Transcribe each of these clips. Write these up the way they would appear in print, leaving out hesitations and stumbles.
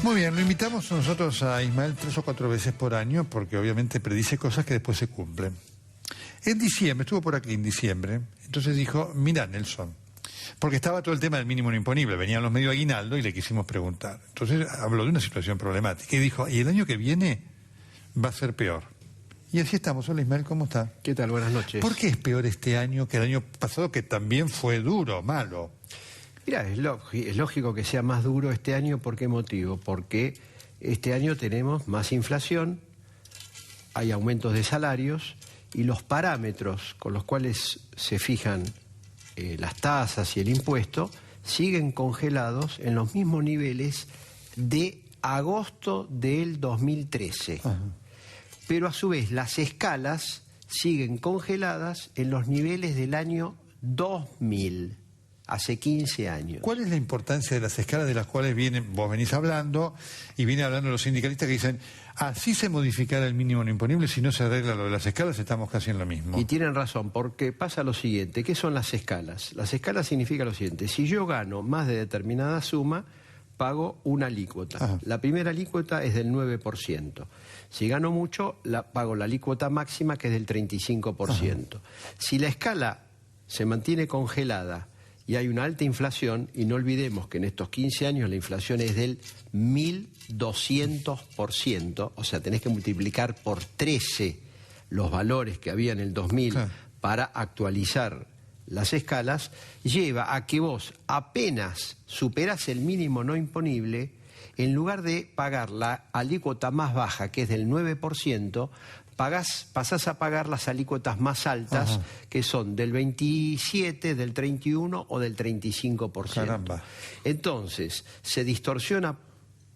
Muy bien, lo invitamos nosotros a Ismael 3 o 4 veces por año porque obviamente predice cosas que después se cumplen. En diciembre, estuvo por aquí en diciembre, entonces dijo, mira Nelson, porque estaba todo el tema del mínimo no imponible, venían los medio aguinaldo y le quisimos preguntar. Entonces habló de una situación problemática y dijo, y el año que viene va a ser peor. Y así estamos. Hola Ismael, ¿cómo está? ¿Qué tal? Buenas noches. ¿Por qué es peor este año que el año pasado, que también fue duro, malo? Mira, es lógico que sea más duro este año. ¿Por qué motivo? Porque este año tenemos más inflación, hay aumentos de salarios y los parámetros con los cuales se fijan las tasas y el impuesto siguen congelados en los mismos niveles de agosto del 2013. Ajá. Pero a su vez las escalas siguen congeladas en los niveles del año 2000, hace 15 años. ¿Cuál es la importancia de las escalas de las cuales vos venís hablando y vienen hablando los sindicalistas que dicen, así se modificará el mínimo no imponible, si no se arregla lo de las escalas estamos casi en lo mismo? Y tienen razón, porque pasa lo siguiente, ¿qué son las escalas? Las escalas significa lo siguiente, si yo gano más de determinada suma, pago una alícuota. Ajá. La primera alícuota es del 9%. Si gano mucho, pago la alícuota máxima, que es del 35%. Ajá. Si la escala se mantiene congelada y hay una alta inflación, y no olvidemos que en estos 15 años la inflación es del 1200%, o sea, tenés que multiplicar por 13 los valores que había en el 2000 claro, para actualizar las escalas, lleva a que vos apenas superás el mínimo no imponible, en lugar de pagar la alícuota más baja, que es del 9%, pasás a pagar las alícuotas más altas, ajá, que son del 27, del 31 o del 35%. Caramba. Entonces, se distorsiona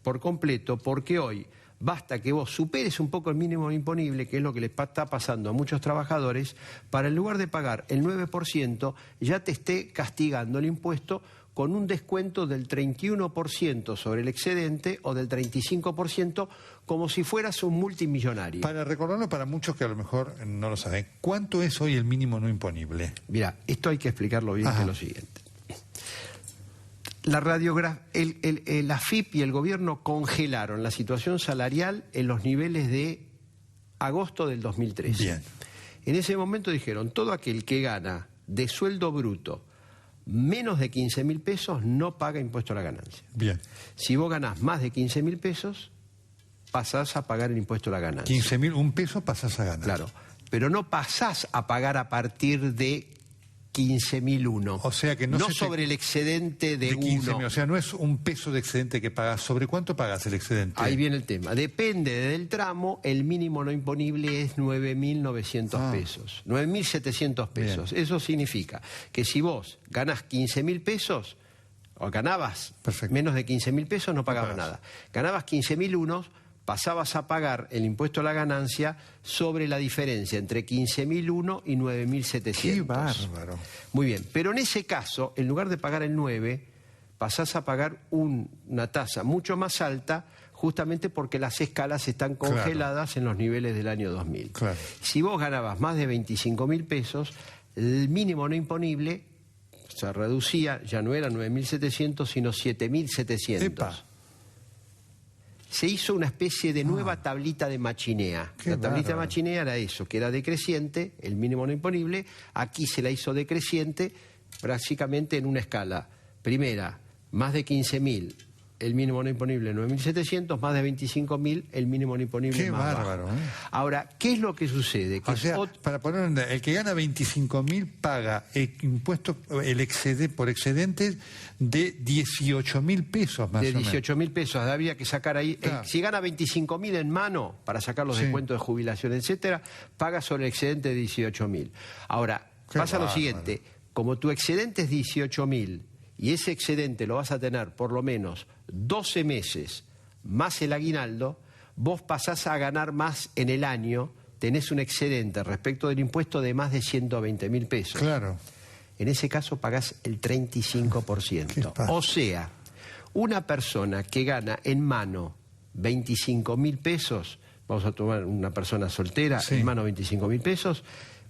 por completo porque hoy basta que vos superes un poco el mínimo imponible, que es lo que le está pasando a muchos trabajadores, para en lugar de pagar el 9%, ya te esté castigando el impuesto con un descuento del 31% sobre el excedente o del 35%, como si fueras un multimillonario. Para recordarlo para muchos que a lo mejor no lo saben, ¿cuánto es hoy el mínimo no imponible? Mira, esto hay que explicarlo bien, que es lo siguiente. La AFIP y el gobierno congelaron la situación salarial en los niveles de agosto del 2013. Bien. En ese momento dijeron, todo aquel que gana de sueldo bruto menos de 15.000 pesos no paga impuesto a la ganancia. Bien. Si vos ganás más de 15.000 pesos, pasás a pagar el impuesto a la ganancia. 15.000, un peso pasás a ganar. Claro, pero no pasás a pagar a partir de 15.001. O sea que no sobre el excedente de 15.000, o sea, no es un peso de excedente que pagas. ¿Sobre cuánto pagas el excedente? Ahí viene el tema. Depende del tramo, el mínimo no imponible es 9.900 pesos. 9.700 pesos. Bien. Eso significa que si vos ganás 15.000 pesos, o ganabas menos de 15.000 pesos, no pagabas nada. Ganabas 15.001, pasabas a pagar el impuesto a la ganancia sobre la diferencia entre 15.001 y 9.700. ¡Qué bárbaro! Muy bien, pero en ese caso, en lugar de pagar el 9, pasás a pagar una tasa mucho más alta, justamente porque las escalas están congeladas, claro, en los niveles del año 2000. Claro. Si vos ganabas más de 25.000 pesos, el mínimo no imponible se reducía, ya no era 9.700, sino 7.700. Se hizo una especie de nueva tablita de Machinea. La tablita de Machinea era eso, que era decreciente, el mínimo no imponible. Aquí se la hizo decreciente, prácticamente en una escala. Primera, más de 15.000, el mínimo no imponible 9.700, más de 25.000, el mínimo no imponible Qué más bárbaro, bajo. Ahora, ¿qué es lo que sucede? Que o sea, para poner el que gana 25.000 paga el impuesto por excedentes de 18.000 pesos más o menos. De 18.000 pesos, había que sacar ahí. Claro. Si gana 25.000 en mano, para sacar los descuentos de jubilación, etcétera, paga sobre el excedente de 18.000. Ahora, pasa lo siguiente, como tu excedente es 18.000 y ese excedente lo vas a tener por lo menos 12 meses más el aguinaldo, vos pasás a ganar más en el año, tenés un excedente respecto del impuesto de más de 120.000 pesos. Claro. En ese caso pagás el 35%. O sea, una persona que gana en mano 25.000 pesos, vamos a tomar una persona soltera, en mano 25.000 pesos,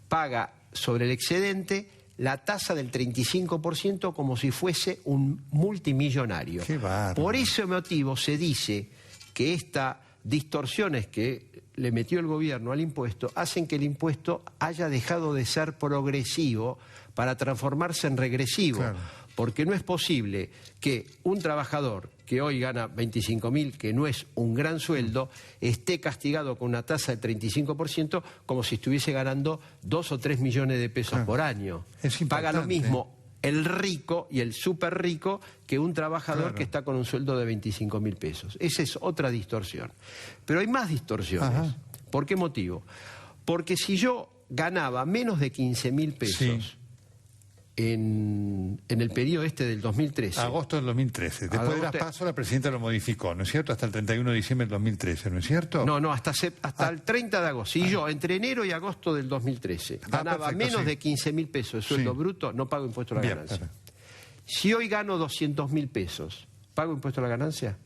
paga sobre el excedente la tasa del 35% como si fuese un multimillonario. Qué bárbaro. Por ese motivo se dice que estas distorsiones que le metió el gobierno al impuesto hacen que el impuesto haya dejado de ser progresivo para transformarse en regresivo. Claro. Porque no es posible que un trabajador que hoy gana 25.000, que no es un gran sueldo, esté castigado con una tasa del 35% como si estuviese ganando 2 o 3 millones de pesos por año. Es Paga lo impactante. mismo el rico y el súper rico que un trabajador Claro. que está con un sueldo de 25.000 pesos. Esa es otra distorsión. Pero hay más distorsiones. Ajá. ¿Por qué motivo? Porque si yo ganaba menos de 15.000 pesos Sí. en el periodo este del 2013... Agosto del 2013. Después de las Agosto- PASO la presidenta lo modificó, ¿no es cierto? Hasta el 31 de diciembre del 2013, ¿no es cierto? No, hasta el 30 de agosto. Si yo, entre enero y agosto del 2013, ganaba perfecto, menos sí. de 15.000 pesos de sueldo Sí. bruto, no pago impuesto a la Bien, ganancia. perfecto. Si hoy gano 200.000 pesos, ¿pago impuesto a la ganancia?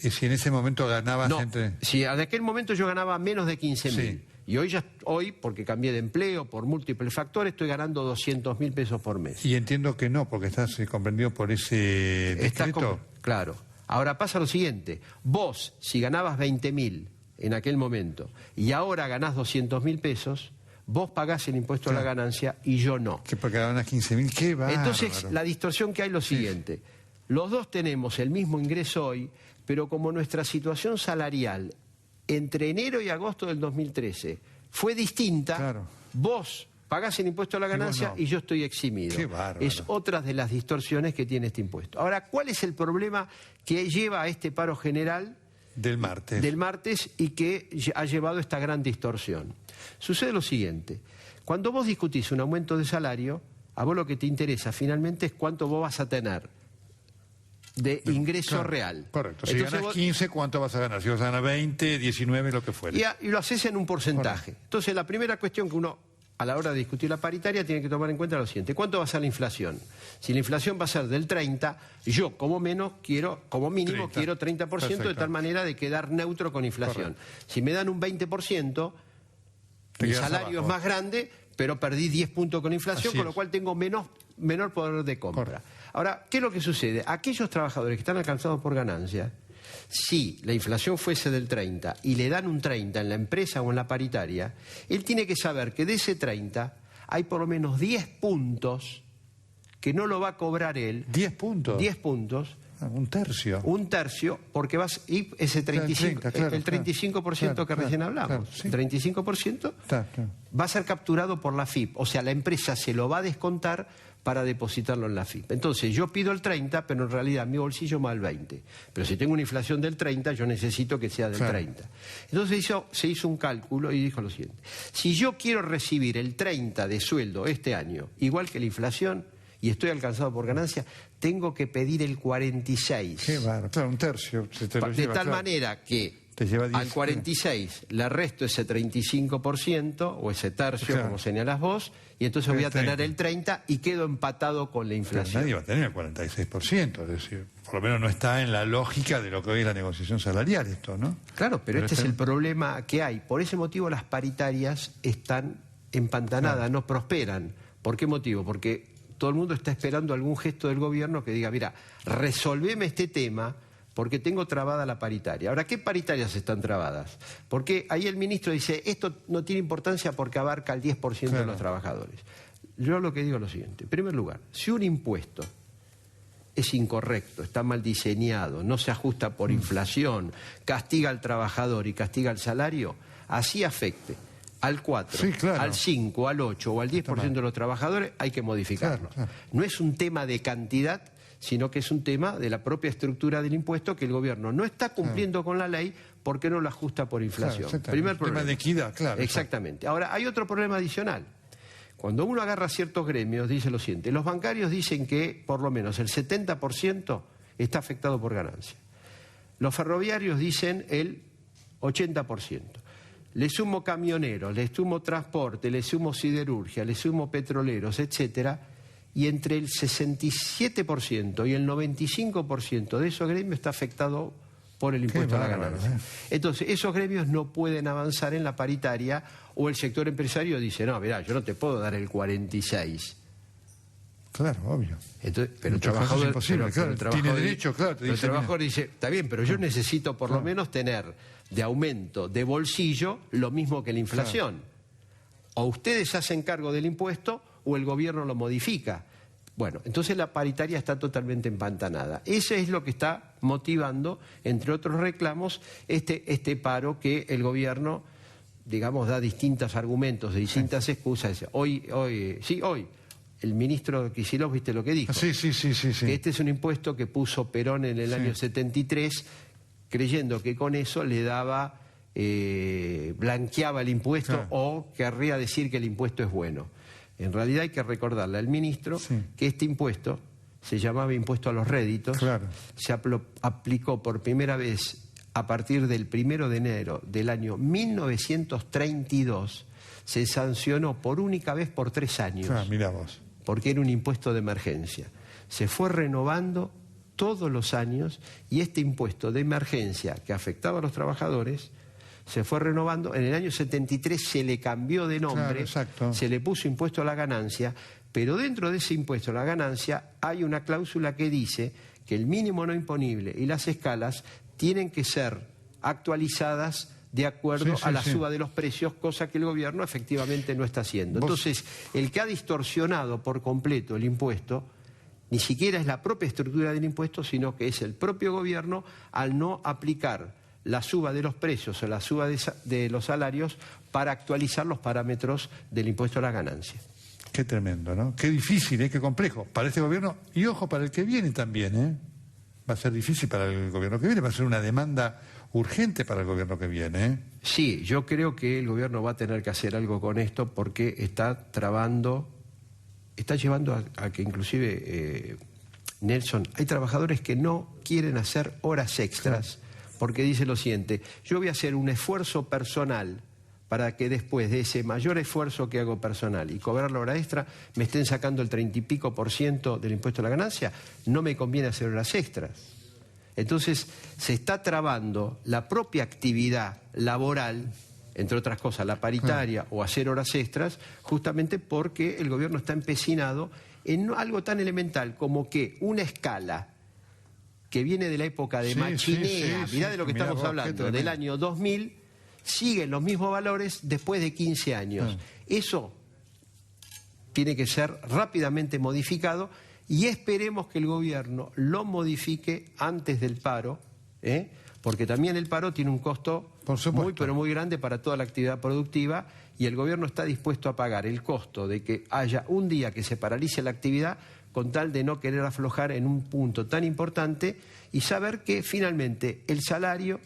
Y si en ese momento ganabas No, entre... si en aquel momento yo ganaba menos de 15.000 Sí. y hoy, porque cambié de empleo, por múltiples factores, estoy ganando 200.000 pesos por mes. Y entiendo que no, porque estás comprendido por ese Está decreto. claro. Ahora pasa lo siguiente. Vos, si ganabas 20.000 en aquel momento y ahora ganás 200.000 pesos, vos pagás el impuesto a la ganancia y yo no. Que porque ganas 15.000, qué bárbaro. Entonces, la distorsión que hay es lo siguiente. Los dos tenemos el mismo ingreso hoy, pero como nuestra situación salarial entre enero y agosto del 2013 fue distinta, Claro. vos pagás el impuesto a la Y vos ganancia no. y yo estoy eximido. Qué bárbaro. Es otra de las distorsiones que tiene este impuesto. Ahora, ¿cuál es el problema que lleva a este paro general Del martes. del martes y que ha llevado esta gran distorsión? Sucede lo siguiente. Cuando vos discutís un aumento de salario, a vos lo que te interesa finalmente es cuánto vos vas a tener de ingreso Claro, real. Correcto. Si Entonces ganas vos- 15, ¿cuánto vas a ganar? Si vas a ganar 20, 19, lo que fuera. y lo haces en un porcentaje. Entonces, la primera cuestión que uno, a la hora de discutir la paritaria, tiene que tomar en cuenta es lo siguiente. ¿Cuánto va a ser la inflación? Si la inflación va a ser del 30, yo como mínimo 30. quiero 30% de Perfecto. tal manera de quedar neutro con inflación. Si me dan un 20%, Te mi quedas salario abajo. es más grande, pero perdí 10 puntos con inflación, Así con lo es. cual tengo menor poder de compra. Correcto. Ahora, ¿qué es lo que sucede? Aquellos trabajadores que están alcanzados por ganancia, si la inflación fuese del 30 y le dan un 30 en la empresa o en la paritaria, él tiene que saber que de ese 30 hay por lo menos 10 puntos que no lo va a cobrar él. 10 puntos. 10 puntos, Ah, un tercio. un tercio, porque y ese 35%, claro, el 35% que claro, recién hablamos, claro, sí. 35% Está. va a ser capturado por la FIP. O sea, la empresa se lo va a descontar para depositarlo en la FIP. Entonces, yo pido el 30, pero en realidad mi bolsillo va al 20. Pero si tengo una inflación del 30, yo necesito que sea del Claro. 30. Entonces se hizo un cálculo y dijo lo siguiente. Si yo quiero recibir el 30 de sueldo este año, igual que la inflación, y estoy alcanzado por ganancia, tengo que pedir el 46. Qué bárbaro. Claro, un tercio. Se te lo De lleva, tal claro. manera que Te lleva 10, al 46 le resto ese 35% o ese tercio, Claro. como señalas vos, y entonces voy a tener 30. el 30 y quedo empatado con la Pero inflación. nadie va a tener el 46%. Es decir, por lo menos no está en la lógica de lo que hoy es la negociación salarial esto, ¿no? Claro, pero este es está- el problema que hay. Por ese motivo las paritarias están empantanadas, no prosperan. ¿Por qué motivo? Porque todo el mundo está esperando algún gesto del gobierno que diga, mira, resolveme este tema porque tengo trabada la paritaria. Ahora, ¿qué paritarias están trabadas? Porque ahí el ministro dice, esto no tiene importancia porque abarca el 10% de Claro. los trabajadores. Yo lo que digo es lo siguiente. En primer lugar, si un impuesto es incorrecto, está mal diseñado, no se ajusta por inflación, castiga al trabajador y castiga al salario, así afecte al 4, Sí, claro. al 5, al 8 o al 10% de los trabajadores, hay que modificarlo. Claro, claro. No es un tema de cantidad, sino que es un tema de la propia estructura del impuesto que el gobierno no está cumpliendo con la ley porque no lo ajusta por inflación. exactamente. Primer Un tema problema. de equidad, claro. Exactamente. Ahora, hay otro problema adicional. Cuando uno agarra ciertos gremios, dice lo siguiente, los bancarios dicen que por lo menos el 70% está afectado por ganancia. Los ferroviarios dicen el 80%. Le sumo camioneros, le sumo transporte, le sumo siderurgia, le sumo petroleros, etcétera, y entre el 67% y el 95% de esos gremios está afectado por el impuesto a la bárbaro, ganancia. Entonces, esos gremios no pueden avanzar en la paritaria o el sector empresario dice, no, mirá, yo no te puedo dar el 46, Claro, obvio. Entonces, pero el Muchas veces trabajador, es imposible, pero claro, el trabajador tiene derecho, claro, te pero el dice, trabajador dice, está bien, pero yo necesito por lo menos tener de aumento de bolsillo lo mismo que la inflación. O ustedes hacen cargo del impuesto o el gobierno lo modifica. Bueno, entonces la paritaria está totalmente empantanada. Eso es lo que está motivando, entre otros reclamos, este paro que el gobierno, digamos, da distintos argumentos, de distintas excusas. Hoy, el ministro Kicillof, ¿viste lo que dijo? Sí. Que este es un impuesto que puso Perón en el año 73, creyendo que con eso le daba, blanqueaba el impuesto o querría decir que el impuesto es bueno. En realidad hay que recordarle al ministro que este impuesto se llamaba impuesto a los réditos, se aplicó por primera vez a partir del 1 de enero del año 1932, se sancionó por única vez por 3 años, Mirá vos. porque era un impuesto de emergencia. Se fue renovando todos los años y este impuesto de emergencia que afectaba a los trabajadores se fue renovando. En el año 73 se le cambió de nombre, se le puso impuesto a la ganancia, pero dentro de ese impuesto a la ganancia hay una cláusula que dice que el mínimo no imponible y las escalas tienen que ser actualizadas de acuerdo a la suba de los precios, cosa que el gobierno efectivamente no está haciendo. Entonces, el que ha distorsionado por completo el impuesto ni siquiera es la propia estructura del impuesto, sino que es el propio gobierno al no aplicar la suba de los precios o la suba de los salarios para actualizar los parámetros del impuesto a la ganancia. Qué tremendo, ¿no? Qué difícil, qué complejo para este gobierno y ojo para el que viene también, ¿eh? Va a ser difícil para el gobierno que viene, va a ser una demanda urgente para el gobierno que viene, ¿eh? Sí, yo creo que el gobierno va a tener que hacer algo con esto porque está llevando a que inclusive, Nelson, hay trabajadores que no quieren hacer horas extras. Porque dice lo siguiente, yo voy a hacer un esfuerzo personal para que después de ese mayor esfuerzo que hago personal y cobrar la hora extra, me estén sacando el 30 y pico % del impuesto a la ganancia, no me conviene hacer horas extras. Entonces, se está trabando la propia actividad laboral, entre otras cosas, la paritaria o hacer horas extras, justamente porque el gobierno está empecinado en algo tan elemental como que una escala que viene de la época de Machinea, mirá de lo que estamos hablando, del año 2000, siguen los mismos valores después de 15 años. Eso tiene que ser rápidamente modificado y esperemos que el gobierno lo modifique antes del paro, porque también el paro tiene un costo muy pero muy grande para toda la actividad productiva y el gobierno está dispuesto a pagar el costo de que haya un día que se paralice la actividad con tal de no querer aflojar en un punto tan importante y saber que finalmente el salario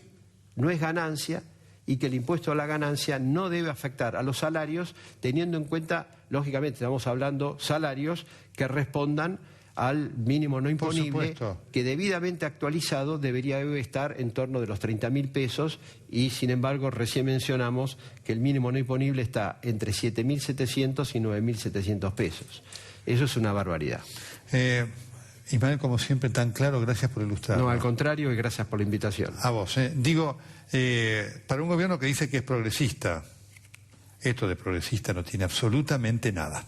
no es ganancia y que el impuesto a la ganancia no debe afectar a los salarios, teniendo en cuenta, lógicamente estamos hablando salarios que respondan al mínimo no imponible, que debidamente actualizado debería estar en torno de los 30.000 pesos y sin embargo recién mencionamos que el mínimo no imponible está entre 7.700 y 9.700 pesos. Eso es una barbaridad. Ismael, como siempre, tan claro, gracias por ilustrar. No, al contrario, y gracias por la invitación. A vos. Digo, para un gobierno que dice que es progresista, esto de progresista no tiene absolutamente nada.